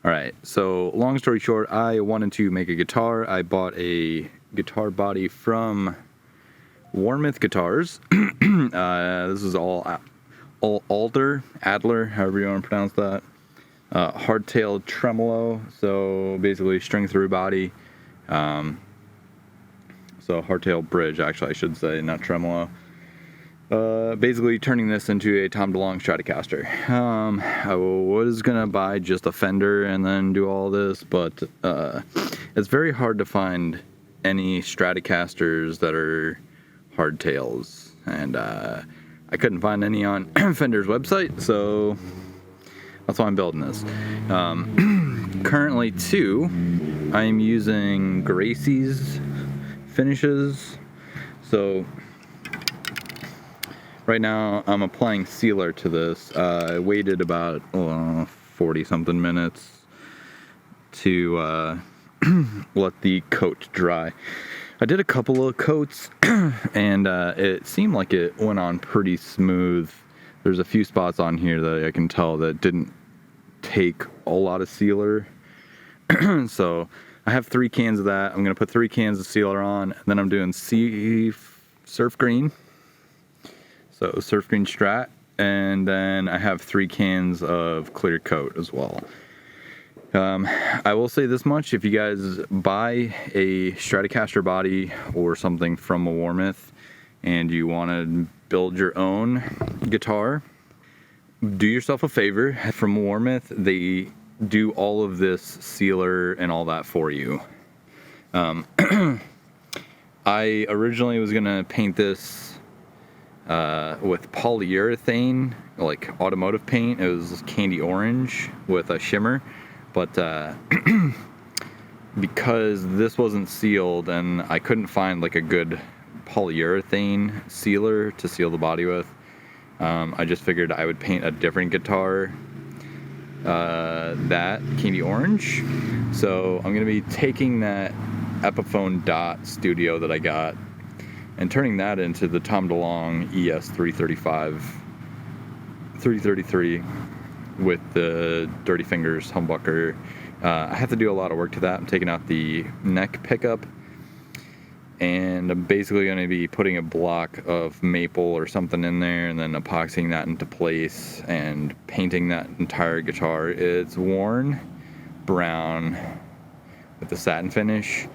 Alright, so long story short, I wanted to make a guitar. I bought a guitar body from Warmoth Guitars. This is all Adler, however you want to pronounce that. Hardtail tremolo, so basically string through body. So hardtail bridge, actually, I should say, not tremolo. Basically turning this into a Tom Delonge Stratocaster. I was gonna buy just a Fender and then do all this, but it's very hard to find any Stratocasters that are hardtails, and I couldn't find any on Fender's website, so that's why I'm building this. Currently, too, I'm using Gracey's finishes, so right now, I'm applying sealer to this. I waited about 40-something minutes to let the coat dry. I did a couple of coats, and it seemed like it went on pretty smooth. There's a few spots on here that I can tell that didn't take a lot of sealer. So I have 3 cans of that. I'm going to put 3 cans of sealer on, and then I'm doing surf green. So surf green Strat, and then I have 3 cans of clear coat as well. I will say this much: if you guys buy a Stratocaster body or something from a Warmoth and you want to build your own guitar, do yourself a favor. From Warmoth, they do all of this sealer and all that for you. I originally was gonna paint this with polyurethane, like automotive paint. It was candy orange with a shimmer, but because this wasn't sealed and I couldn't find like a good polyurethane sealer to seal the body with, I just figured I would paint a different guitar that candy orange. So I'm gonna be taking that Epiphone Dot Studio that I got and turning that into the Tom DeLonge EOS 333 with the Dirty Fingers humbucker. I have to do a lot of work to that. I'm taking out the neck pickup, and I'm basically going to be putting a block of maple or something in there and then epoxying that into place and painting that entire guitar. It's worn brown with the satin finish.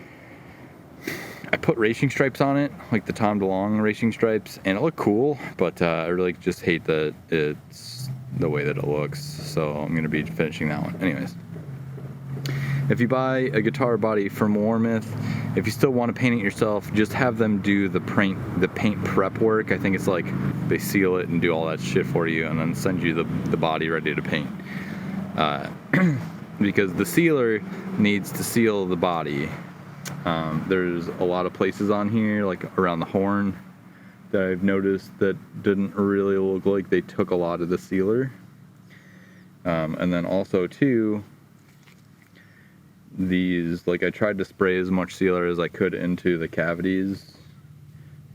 I put racing stripes on it, like the Tom DeLonge racing stripes, and it looked cool, but I really just hate that it's the way that it looks, so I'm going to be finishing that one. Anyways, if you buy a guitar body from Warmoth, if you still want to paint it yourself, just have them do the paint prep work. I think it's like they seal it and do all that shit for you and then send you the body ready to paint. Because the sealer needs to seal the body. There's a lot of places on here, like around the horn, that I've noticed that didn't really look like they took a lot of the sealer. And then also too, these, like, I tried to spray as much sealer as I could into the cavities,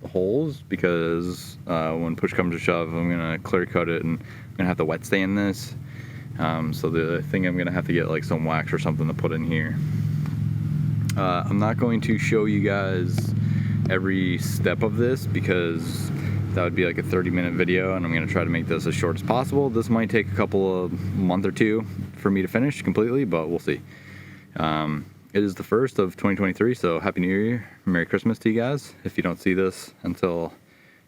the holes, because when push comes to shove, I'm gonna clear coat it and I'm gonna have to wet stain this. So I think I'm gonna have to get like some wax or something to put in here. I'm not going to show you guys every step of this because that would be like a 30-minute video, and I'm going to try to make this as short as possible. This might take a month or two for me to finish completely, but we'll see. It is the 1st of 2023, so Happy New Year, Merry Christmas to you guys. If you don't see this until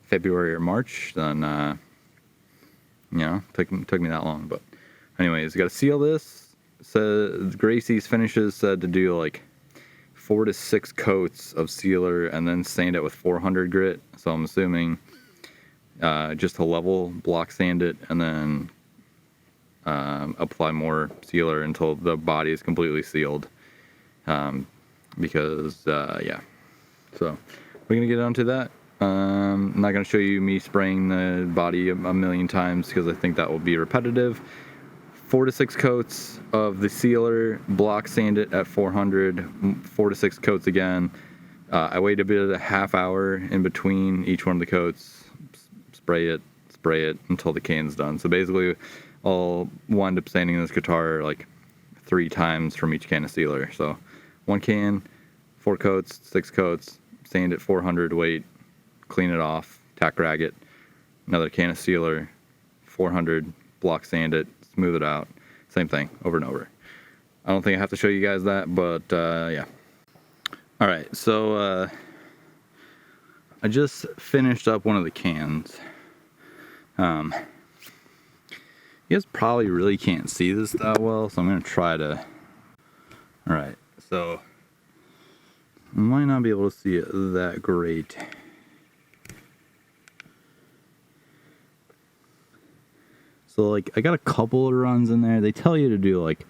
February or March, then, you know, took me that long. But anyways, got to seal this. So Gracey's finishes said to do like 4 to 6 coats of sealer and then sand it with 400 grit. So I'm assuming just to level block sand it and then apply more sealer until the body is completely sealed. Because yeah, so we're gonna get onto that. I'm not gonna show you me spraying the body a million times because I think that will be repetitive. 4 to 6 coats of the sealer, block sand it at 400, 4 to 6 coats again. I wait a half hour in between each one of the coats, spray it until the can's done. So basically I'll wind up sanding this guitar like 3 times from each can of sealer. So 1 can, 4 coats, 6 coats, sand it 400 weight, clean it off, tack rag it. Another can of sealer, 400, block sand it, smooth it out. Same thing, over and over. I don't think I have to show you guys that, but yeah. All right, so I just finished up one of the cans. You guys probably really can't see this that well, so I'm gonna try to. All right, so I might not be able to see it that great. So like, I got a couple of runs in there. They tell you to do like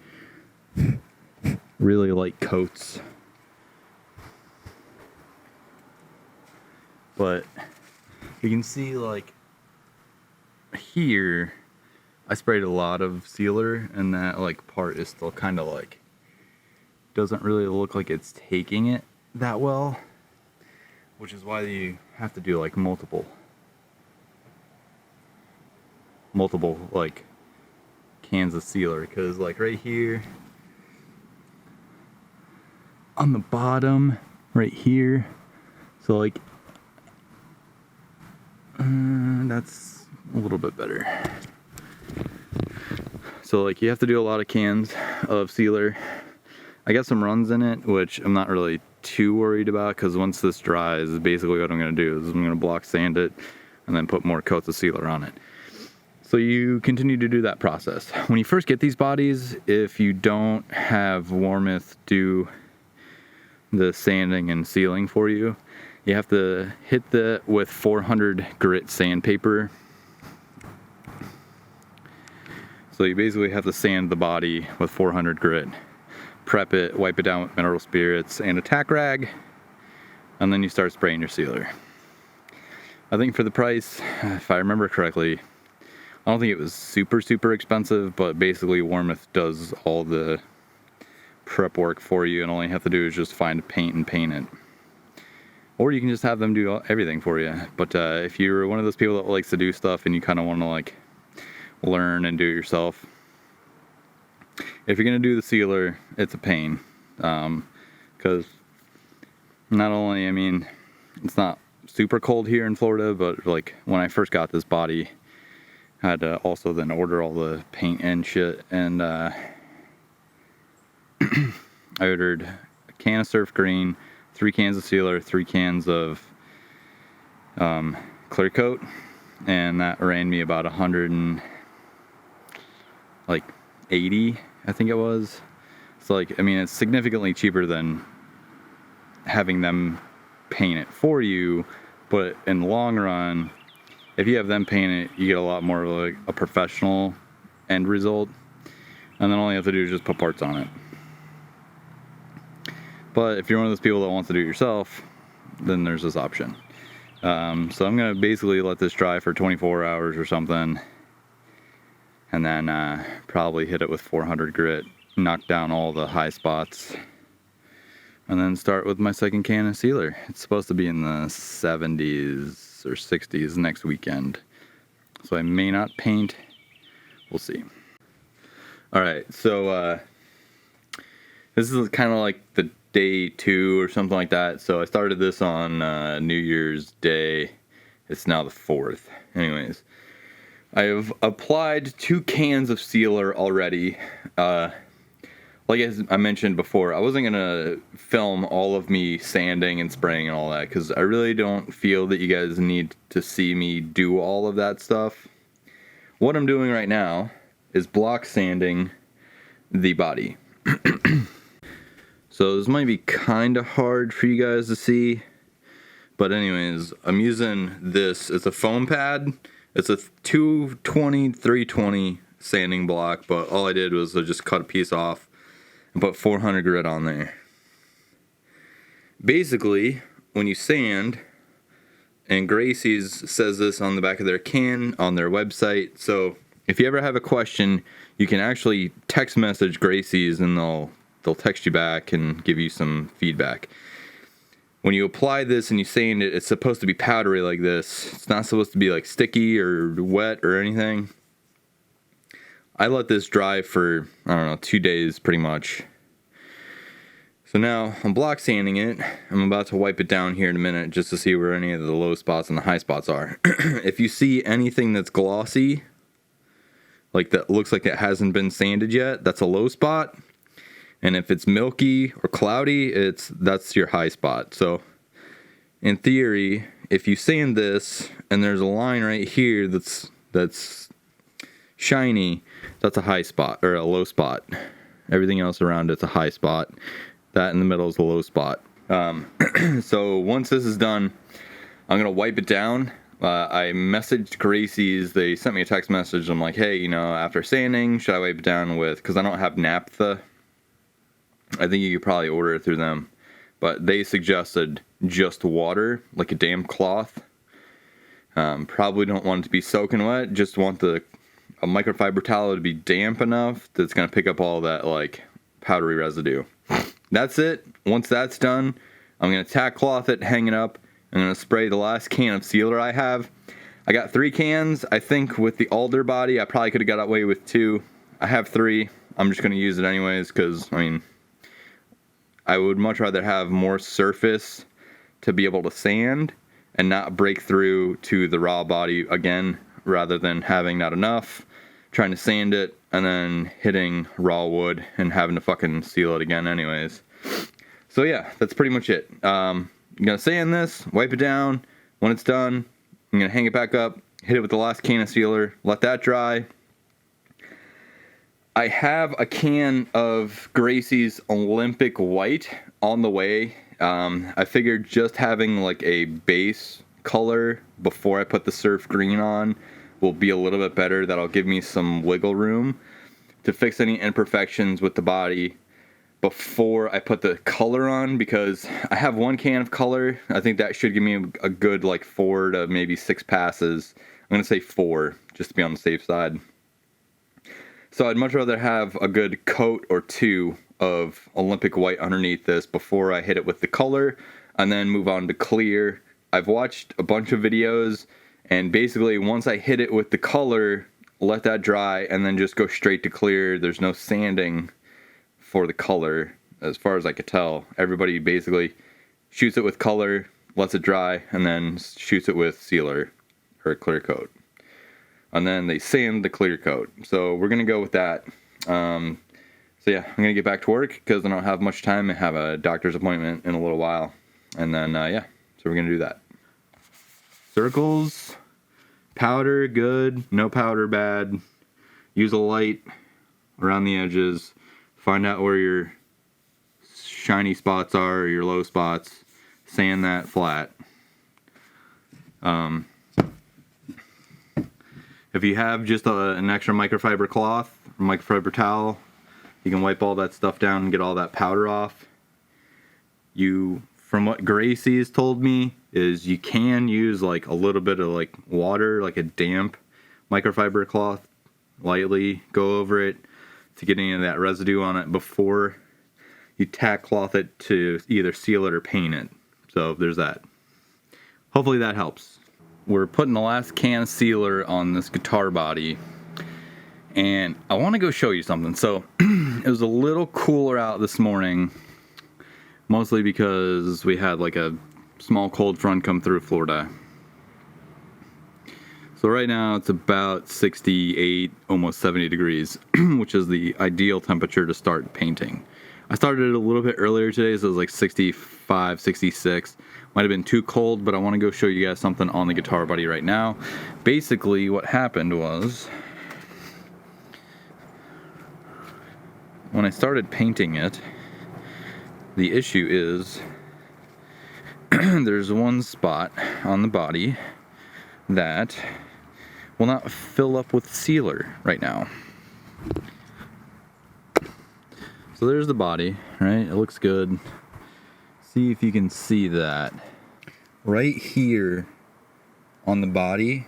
really light coats, but you can see like here I sprayed a lot of sealer, and that like part is still kind of like, doesn't really look like it's taking it that well, which is why you have to do like multiple like cans of sealer, because like right here on the bottom right here, so like that's a little bit better. So like you have to do a lot of cans of sealer. I got some runs in it, which I'm not really too worried about, because once this dries, basically what I'm going to do is I'm going to block sand it and then put more coats of sealer on it. So you continue to do that process. When you first get these bodies, if you don't have Warmoth do the sanding and sealing for you, you have to hit that with 400 grit sandpaper. So you basically have to sand the body with 400 grit, prep it, wipe it down with mineral spirits and a tack rag, and then you start spraying your sealer. I think for the price, if I remember correctly, I don't think it was super expensive, but basically Warmoth does all the prep work for you, and all you have to do is just find paint and paint it. Or you can just have them do everything for you. But if you're one of those people that likes to do stuff and you kind of want to like learn and do it yourself, if you're going to do the sealer, it's a pain. Because not only, I mean, it's not super cold here in Florida, but like when I first got this body, I had to also then order all the paint and shit, and I ordered a can of surf green, 3 cans of sealer, 3 cans of clear coat, and that ran me about 180, I think it was. So like, I mean, it's significantly cheaper than having them paint it for you, but in the long run, if you have them paint it, you get a lot more like a professional end result, and then all you have to do is just put parts on it. But if you're one of those people that wants to do it yourself, then there's this option. So I'm gonna basically let this dry for 24 hours or something, and then probably hit it with 400 grit, knock down all the high spots, and then start with my second can of sealer. It's supposed to be in the 70s or 60s next weekend, so I may not paint. We'll see. All right, so this is kind of like the day 2 or something like that. So I started this on New Year's Day. It's now the 4th. Anyways, I have applied 2 cans of sealer already. Like I mentioned before, I wasn't gonna film all of me sanding and spraying and all that, because I really don't feel that you guys need to see me do all of that stuff. What I'm doing right now is block sanding the body. So this might be kind of hard for you guys to see, but anyways, I'm using this. It's a foam pad. It's a 220/320 sanding block, but all I did was I just cut a piece off and put 400 grit on there. Basically, when you sand, and Gracey's says this on the back of their can on their website, so if you ever have a question, you can actually text message Gracey's and they'll text you back and give you some feedback. When you apply this and you sand it, it's supposed to be powdery like this. It's not supposed to be like sticky or wet or anything. I let this dry for, I don't know, 2 days pretty much. So now I'm block sanding it. I'm about to wipe it down here in a minute just to see where any of the low spots and the high spots are. If you see anything that's glossy, like that looks like it hasn't been sanded yet, that's a low spot. And if it's milky or cloudy, that's your high spot. So in theory, if you sand this and there's a line right here that's shiny, that's a high spot or a low spot. Everything else around it's a high spot. That in the middle is a low spot. So once this is done, I'm gonna wipe it down. I messaged Gracey's. They sent me a text message. I'm like, hey, you know, after sanding, should I wipe it down with? Because I don't have naphtha. I think you could probably order it through them, but they suggested just water, like a damp cloth. Probably don't want it to be soaking wet. Just want a microfiber towel to be damp enough that's gonna pick up all that like powdery residue. That's it. Once that's done, I'm going to tack cloth it, hang it up. I'm going to spray the last can of sealer I have. I got 3 cans. I think with the alder body, I probably could have got away with 2. I have 3. I'm just going to use it anyways because, I mean, I would much rather have more surface to be able to sand and not break through to the raw body again rather than having not enough, trying to sand it, and then hitting raw wood and having to fucking seal it again anyways. So yeah, that's pretty much it. I'm going to sand this, wipe it down. When it's done, I'm going to hang it back up, hit it with the last can of sealer, let that dry. I have a can of Gracey's Olympic White on the way. I figured just having like a base color before I put the surf green on will be a little bit better. That'll give me some wiggle room to fix any imperfections with the body before I put the color on, because I have 1 can of color. I think that should give me a good like 4 to maybe 6 passes. I'm going to say 4 just to be on the safe side. So I'd much rather have a good coat or 2 of Olympic White underneath this before I hit it with the color and then move on to clear. I've watched a bunch of videos, and basically once I hit it with the color, let that dry and then just go straight to clear. There's no sanding for the color as far as I could tell. Everybody basically shoots it with color, lets it dry, and then shoots it with sealer or a clear coat. And then they sand the clear coat. So we're going to go with that. So yeah, I'm going to get back to work because I don't have much time. I have a doctor's appointment in a little while. And then, yeah, so we're going to do that. Circles, powder, good. No powder, bad. Use a light around the edges. Find out where your shiny spots are or your low spots. Sand that flat. If you have just an extra microfiber cloth, or microfiber towel, you can wipe all that stuff down and get all that powder off. From what Gracey has told me, is you can use like a little bit of like water, like a damp microfiber cloth, lightly go over it to get any of that residue on it before you tack cloth it to either seal it or paint it. So there's that. Hopefully that helps. We're putting the last can of sealer on this guitar body, and I want to go show you something. So it was a little cooler out this morning, mostly because we had like a small cold front come through Florida. So right now it's about 68, almost 70 degrees, which is the ideal temperature to start painting. I started it a little bit earlier today, so it was like 65, 66. Might have been too cold, but I want to go show you guys something on the guitar body right now. Basically, what happened was, when I started painting it, the issue is there's one spot on the body that will not fill up with sealer right now. So there's the body, right? It looks good. See if you can see that. Right here on the body,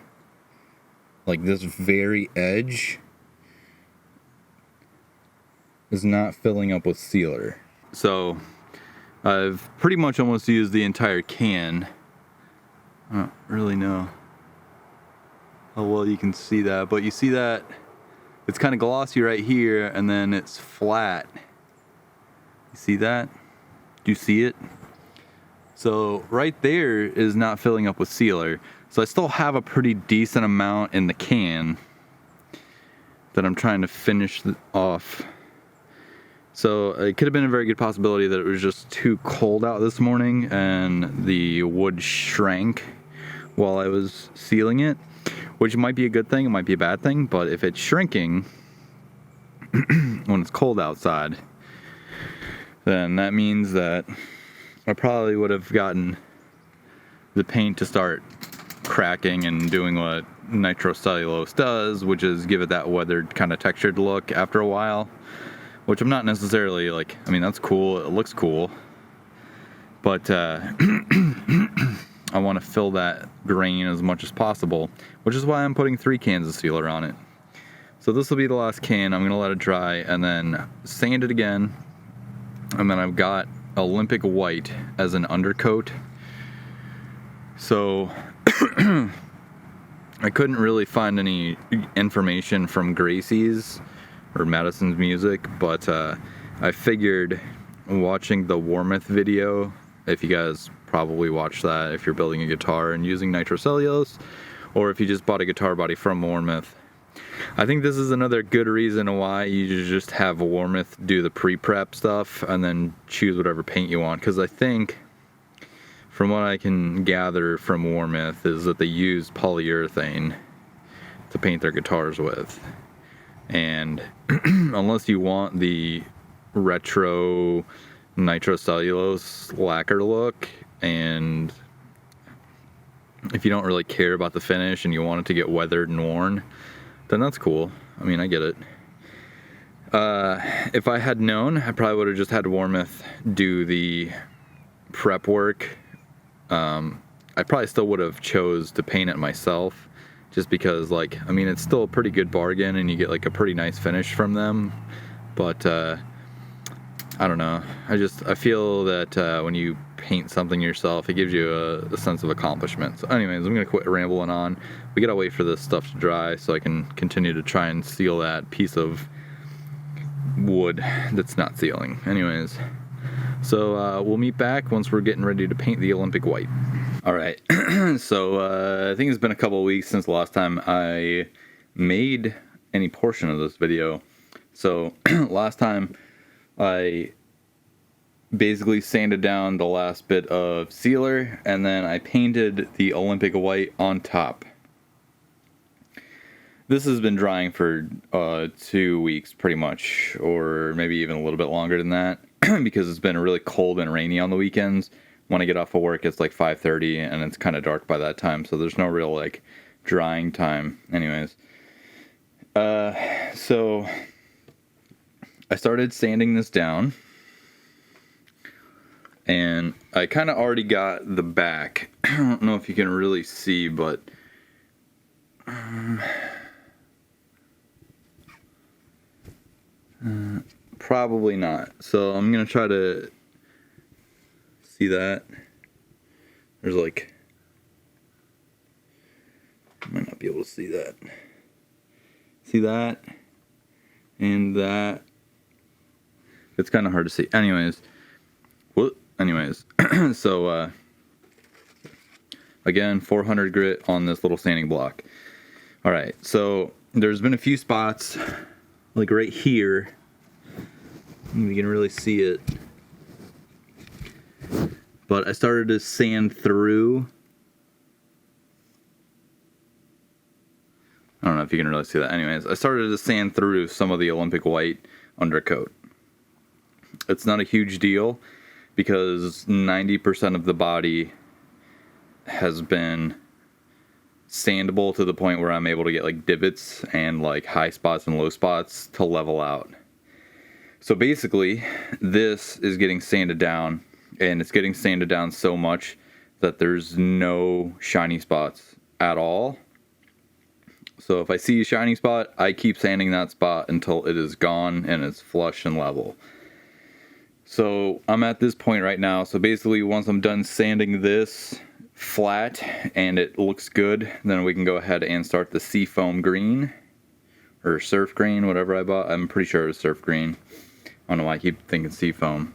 like this very edge, is not filling up with sealer. So I've pretty much almost used the entire can. I don't really know how well you can see that, but you see that it's kind of glossy right here, and then it's flat. You see that? Do you see it? So right there is not filling up with sealer. So I still have a pretty decent amount in the can that I'm trying to finish off. So it could have been a very good possibility that it was just too cold out this morning and the wood shrank while I was sealing it, which might be a good thing, it might be a bad thing, but if it's shrinking when it's cold outside, then that means that I probably would have gotten the paint to start cracking and doing what nitrocellulose does, which is give it that weathered kind of textured look after a while, which I'm not necessarily like, I mean, that's cool, it looks cool, but I want to fill that grain as much as possible, which is why I'm putting 3 cans of sealer on it. So this will be the last can. I'm going to let it dry and then sand it again, and then I've got Olympic white as an undercoat. So I couldn't really find any information from Gracey's or Madison's music, but I figured watching the Warmoth video, if you guys probably watch that if you're building a guitar and using nitrocellulose, or if you just bought a guitar body from Warmoth, I think this is another good reason why you just have Warmoth do the pre-prep stuff and then choose whatever paint you want, because I think from what I can gather from Warmoth is that they use polyurethane to paint their guitars with, and unless you want the retro nitrocellulose lacquer look, and if you don't really care about the finish and you want it to get weathered and worn, then that's cool. I mean, I get it. If I had known, I probably would have just had Warmoth do the prep work. I probably still would have chose to paint it myself, just because, like, I mean, it's still a pretty good bargain and you get like a pretty nice finish from them, but I don't know, I feel that when you paint something yourself, it gives you a sense of accomplishment. So anyways, I'm gonna quit rambling on. We gotta wait for this stuff to dry so I can continue to try and seal that piece of wood that's not sealing. Anyways, so we'll meet back once we're getting ready to paint the Olympic white. Alright, so I think it's been a couple of weeks since the last time I made any portion of this video. So last time I basically sanded down the last bit of sealer and then I painted the Olympic white on top. This has been drying for 2 weeks pretty much, or maybe even a little bit longer than that, because it's been really cold and rainy on the weekends. When I get off of work, it's like 5:30 and it's kind of dark by that time, so there's no real like drying time. Anyways, so I started sanding this down, and I kind of already got the back. I don't know if you can really see, but probably not. So I'm gonna try to see that. There's like, I might not be able to see that. See that? And that. It's kind of hard to see. Anyways, so again, 400 grit on this little sanding block. All right, so there's been a few spots, like right here. You can really see it. But I started to sand through. I don't know if you can really see that. Anyways, I started to sand through some of the Olympic white undercoat. It's not a huge deal because 90% of the body has been sandable to the point where I'm able to get like divots and like high spots and low spots to level out. So basically, this is getting sanded down, and it's getting sanded down so much that there's no shiny spots at all. So if I see a shiny spot, I keep sanding that spot until it is gone and it's flush and level. So I'm at this point right now. So basically, once I'm done sanding this flat and it looks good, then we can go ahead and start the seafoam green, or surf green, whatever I bought. I'm pretty sure it was surf green. I don't know why I keep thinking seafoam.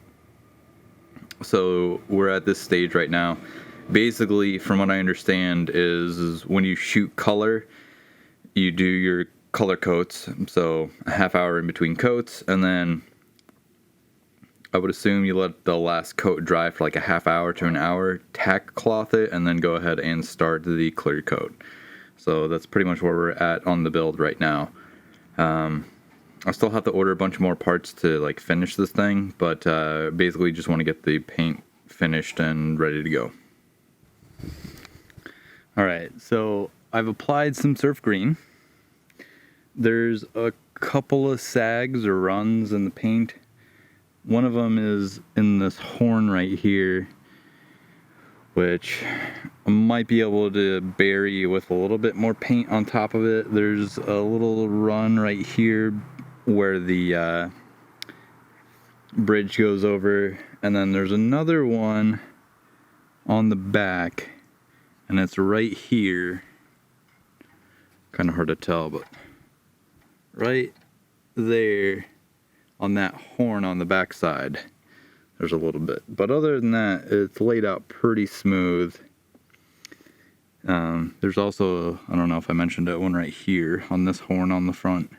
So we're at this stage right now. Basically, from what I understand, is when you shoot color, you do your color coats, so a half hour in between coats, and then I would assume you let the last coat dry for like a half hour to an hour, tack cloth it, and then go ahead and start the clear coat. So that's pretty much where we're at on the build right now. I still have to order a bunch more parts to like finish this thing, but basically just want to get the paint finished and ready to go. Alright, so I've applied some surf green. There's a couple of sags or runs in the paint. One of them is in this horn right here, which I might be able to bury with a little bit more paint on top of it. There's a little run right here where the bridge goes over, and then there's another one on the back, and it's right here. Kind of hard to tell, but right there on that horn on the back side, there's a little bit. But other than that, it's laid out pretty smooth. There's also, I don't know if I mentioned it, one right here on this horn on the front.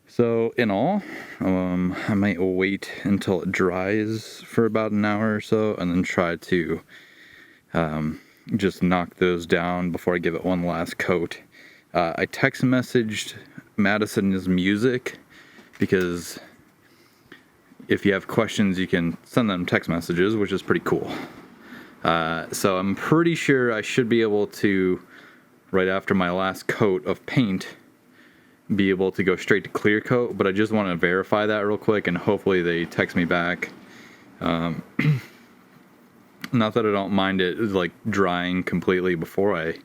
So in all, I might wait until it dries for about an hour or so, and then try to just knock those down before I give it one last coat. I text messaged Madison's Music, because if you have questions, you can send them text messages, which is pretty cool. So I'm pretty sure I should be able to, right after my last coat of paint, be able to go straight to clear coat, but I just want to verify that real quick, and hopefully they text me back. Not that I don't mind it like drying completely before I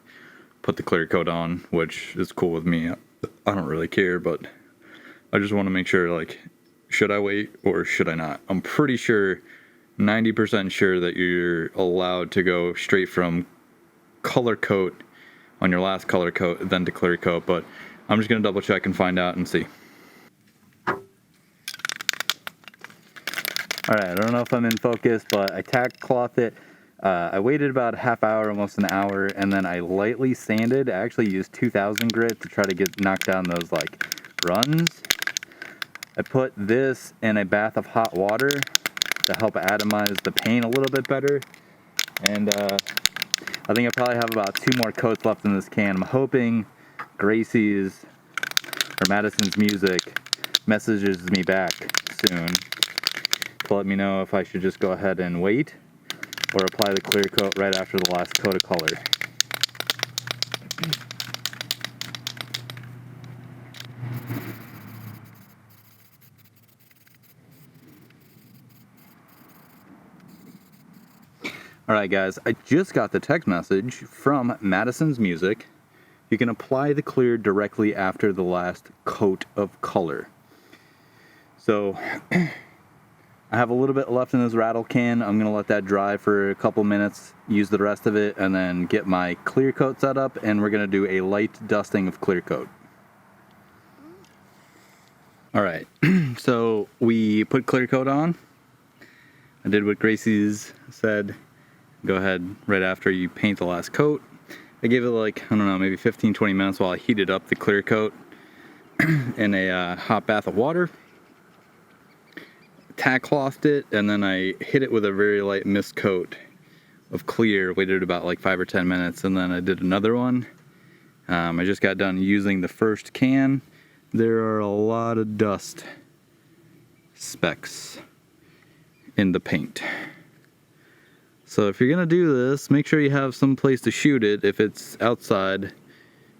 put the clear coat on, which is cool with me. I don't really care, but I just want to make sure, like, should I wait or should I not? I'm pretty sure, 90% sure that you're allowed to go straight from color coat on your last color coat, then to clear coat, but I'm just going to double check and find out and see. Alright, I don't know if I'm in focus, but I tack cloth it. I waited about a half hour, almost an hour, and then I lightly sanded. I actually used 2000 grit to try to knock down those like runs. I put this in a bath of hot water to help atomize the paint a little bit better. And I think I probably have about 2 more coats left in this can. I'm hoping Gracey's or Madison's Music messages me back soon to let me know if I should just go ahead and wait or apply the clear coat right after the last coat of color. Alright guys, I just got the text message from Madison's Music. You can apply the clear directly after the last coat of color. So, I have a little bit left in this rattle can. I'm going to let that dry for a couple minutes, use the rest of it, and then get my clear coat set up, and we're going to do a light dusting of clear coat. Alright, so we put clear coat on. I did what Gracey's said. Go ahead right after you paint the last coat. I gave it like, I don't know, maybe 15-20 minutes while I heated up the clear coat in a hot bath of water. Tack clothed it, and then I hit it with a very light mist coat of clear. Waited about like 5 or 10 minutes, and then I did another one. I just got done using the first can. There are a lot of dust specks in the paint. So if you're gonna do this, make sure you have some place to shoot it. If it's outside, at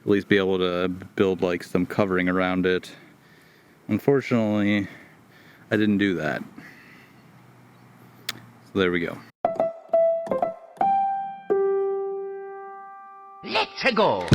least be able to build like some covering around it. Unfortunately, I didn't do that. So there we go. Let's go!